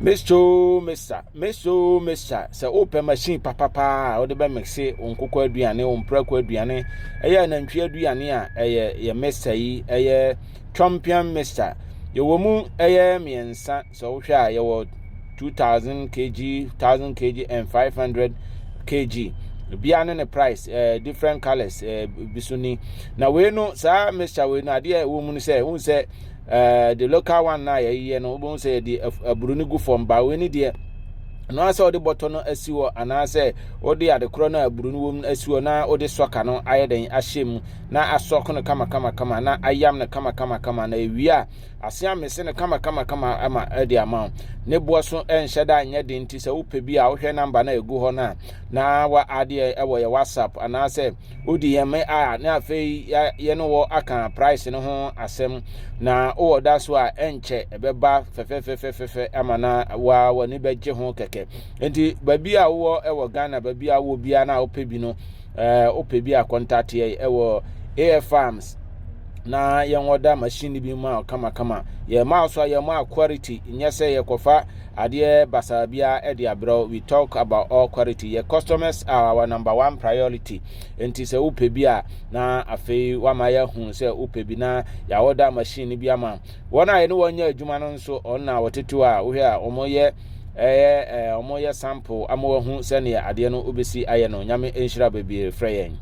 Mr. Say open machine papa or the be mixe onkoko aduane omprako aduane eye nantwi aduane a eye Mr. yi eye champion Mr. Ye wo mu eye miensa so wo hwa ye wo 2000 kg 1000 kg and 500 kg biane ne price different colors bisuni na we no sa Mr. we no ade wo mu say won say the local one na ye no won say the aburuni gu from ba we ni de no asa odi boto no asiwo anase odi adekro no aburuni wom asiwo na odi soka no ayeden ahyem na asoko no kama na ayam no kama na ewia asia mese no kama ama edi ama ne boso enhye da anya de nti se wope bi a wohwe number na egu ho na wa ade ewo ye WhatsApp anase odi yeme a na afei ye no wo aka price no ho asem na o da so a enche ebeba fefe ama na wa ni beje ho keke enti babi a wo ewo Ghana babi a wo bia na wope bi no ope bi a contact ye ewo AF Farms na yenwoda machine bi ma kama ye ma so ye ma quality nyese ye kofa ade basabia e de abro. We talk about all quality. Your customers are our number one priority. Enti se upe bia na afei wa ma ye hu se upe bi na ya order machine bi ama wona ye no wonya adwuma no nso onna wotetu a wo hwe a omoye omoye sample ama wo hu se ne ade no obesi aye no nyame enhira baby frɛ yen.